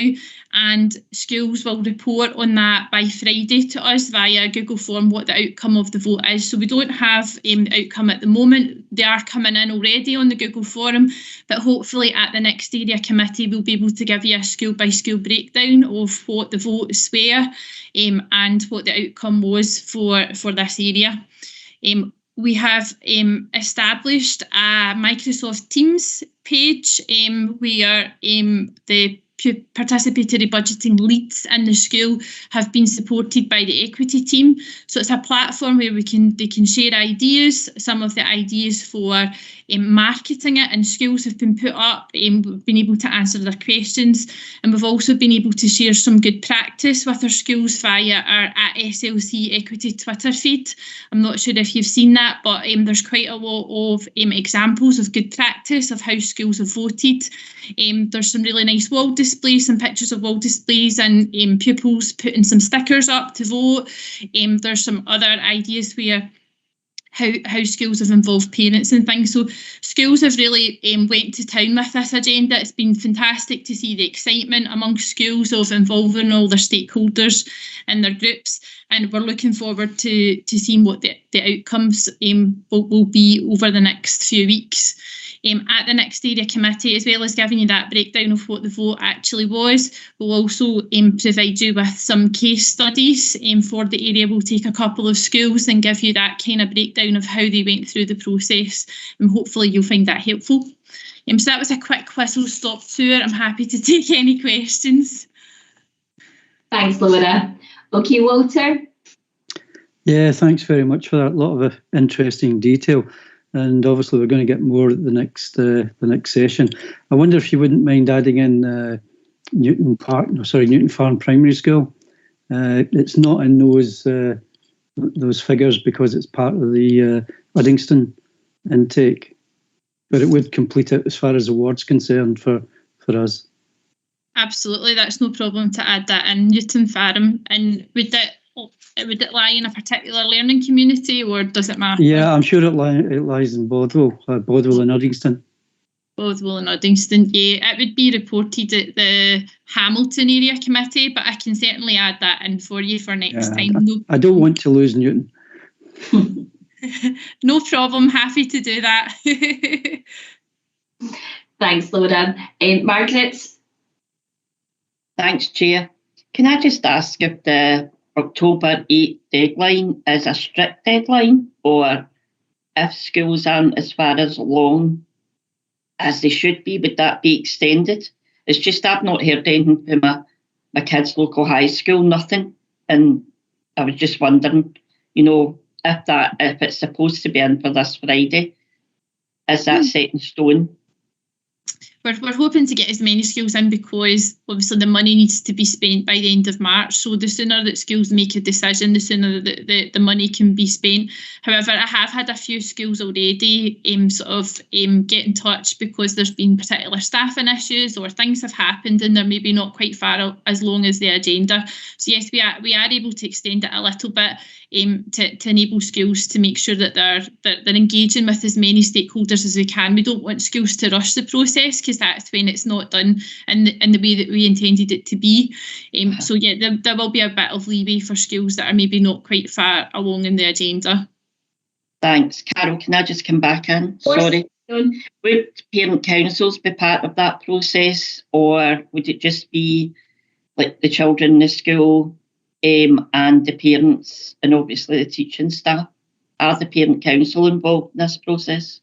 and schools will report on that by Friday to us via Google form what the outcome of the vote is. So we don't have the outcome at the moment. They are coming in already on the Google forum, but hopefully at the next area committee we'll be able to give you a school by school breakdown of what the votes were and what the outcome was for this area. We have established a Microsoft Teams page where the participatory budgeting leads in the school have been supported by the equity team. So it's a platform where they can share ideas. Some of the ideas for marketing it and schools have been put up, we've been able to answer their questions, and we've also been able to share some good practice with our schools via our @SLC Equity Twitter feed. I'm not sure if you've seen that, but there's quite a lot of examples of good practice of how schools have voted. There's some really nice wall displays, some pictures of wall displays, and pupils putting some stickers up to vote. There's some other ideas where how schools have involved parents and things. So schools have really went to town with this agenda. It's been fantastic to see the excitement amongst schools of involving all their stakeholders and their groups, and we're looking forward to seeing what the outcomes will be over the next few weeks. At the next area committee, as well as giving you that breakdown of what the vote actually was, we'll also provide you with some case studies for the area. We'll take a couple of schools and give you that kind of breakdown of how they went through the process, and hopefully you'll find that helpful. So that was a quick whistle-stop tour. I'm happy to take any questions. Thanks, Laura. Okay, Walter. Yeah, thanks very much for that. A lot of interesting detail, and obviously we're going to get more at the next session. I wonder if you wouldn't mind adding in Newton Farm Primary School. It's not in those figures because it's part of the Uddingston intake, but it would complete it as far as awards concerned for us. Absolutely, that's no problem to add that in. Newton Farm, and would it lie in a particular learning community, or does it matter? Yeah, I'm sure it lies in Bothwell and Uddingston. Bothwell and Uddingston, yeah. It would be reported at the Hamilton Area Committee, but I can certainly add that in for you for next time. I don't want to lose Newton. No problem, happy to do that. Thanks, Laura. Margaret? Thanks, Chair. Can I just ask if the October 8th deadline is a strict deadline, or if schools aren't as far as long as they should be, would that be extended? It's just I've not heard anything from my kids' local high school, nothing. And I was just wondering, if it's supposed to be in for this Friday, is that set in stone? We're hoping to get as many schools in because obviously the money needs to be spent by the end of March. So the sooner that schools make a decision, the sooner that the money can be spent. However, I have had a few schools already get in touch because there's been particular staffing issues or things have happened and they're maybe not quite far as long as the agenda. So yes, we are able to extend it a little bit to enable schools to make sure that they're engaging with as many stakeholders as we can. We don't want schools to rush the process because that's when it's not done in the way that we intended it to be. So yeah, there will be a bit of leeway for schools that are maybe not quite far along in the agenda. Thanks. Carol, can I just come back in? Sorry. Would parent councils be part of that process, or would it just be like the children in the school and the parents and obviously the teaching staff? Are the parent council involved in this process?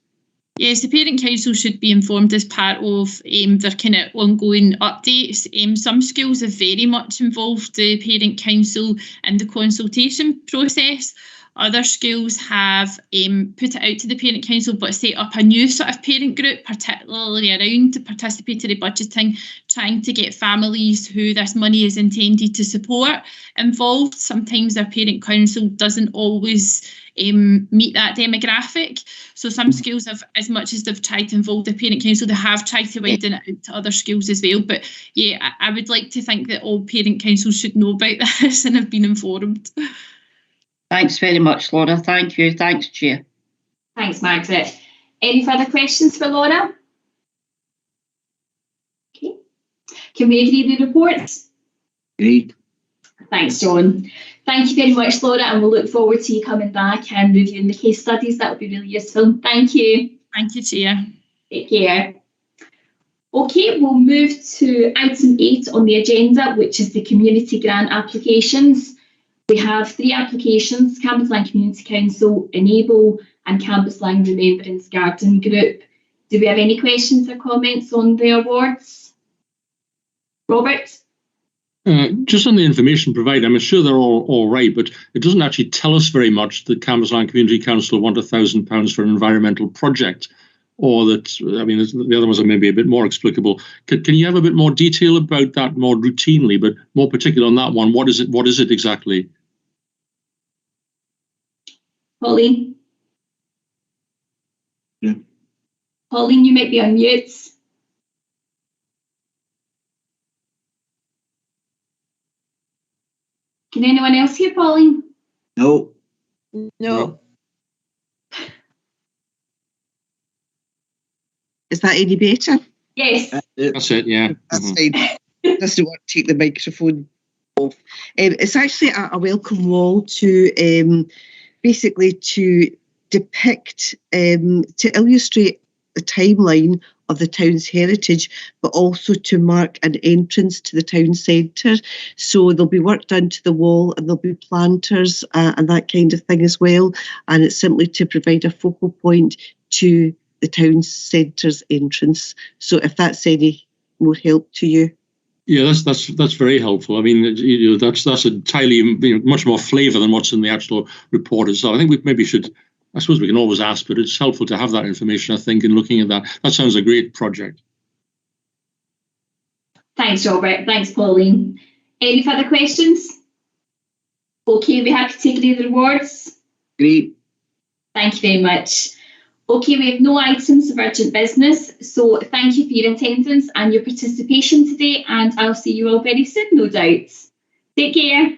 Yes, the parent council should be informed as part of their kind of ongoing updates. Some schools have very much involved the parent council in the consultation process. Other schools have put it out to the parent council but set up a new sort of parent group, particularly around participatory budgeting, trying to get families who this money is intended to support involved. Sometimes their parent council doesn't always meet that demographic. So some schools have, as much as they've tried to involve the parent council, they have tried to widen it out to other schools as well. But yeah, I would like to think that all parent councils should know about this and have been informed. Thanks very much, Laura. Thank you. Thanks, Chair. Thanks, Margaret. Any further questions for Laura? Okay. Can we agree the report? Agreed. Thanks, John. Thank you very much, Laura, and we'll look forward to you coming back and reviewing the case studies. That would be really useful. Thank you. Thank you, Chair. Take care. Okay, we'll move to item 8 on the agenda, which is the community grant applications. We have 3 applications: Cambuslang Community Council, Enable, and Cambuslang Remembrance Garden Group. Do we have any questions or comments on the awards? Robert? Just on the information provided, I'm sure they're all right, but it doesn't actually tell us very much that Cambuslang Community Council want £1,000 for an environmental project, or that, I mean, the other ones are maybe a bit more explicable. Can you have a bit more detail about that more routinely, but more particular on that one? What is it exactly? Pauline? Yeah. Pauline, you might be on mute. Can anyone else hear Pauline? No. No. Is that any better? Yes. That's it, yeah. That's fine. Doesn't want to take the microphone off. It's actually a welcome wall to basically to depict, to illustrate the timeline of the town's heritage, but also to mark an entrance to the town centre. So there'll be work done to the wall and there'll be planters and that kind of thing as well. And it's simply to provide a focal point to the town centre's entrance. So if that's any more help to you. Yeah, that's very helpful. I mean, that's entirely much more flavour than what's in the actual report itself. I think we maybe should. I suppose we can always ask, but it's helpful to have that information, I think, in looking at that. That sounds a great project. Thanks, Robert. Thanks, Pauline. Any further questions? Okay, we have to take any of the awards. Great. Thank you very much. Okay, we have no items of urgent business, so thank you for your attendance and your participation today, and I'll see you all very soon, no doubt. Take care.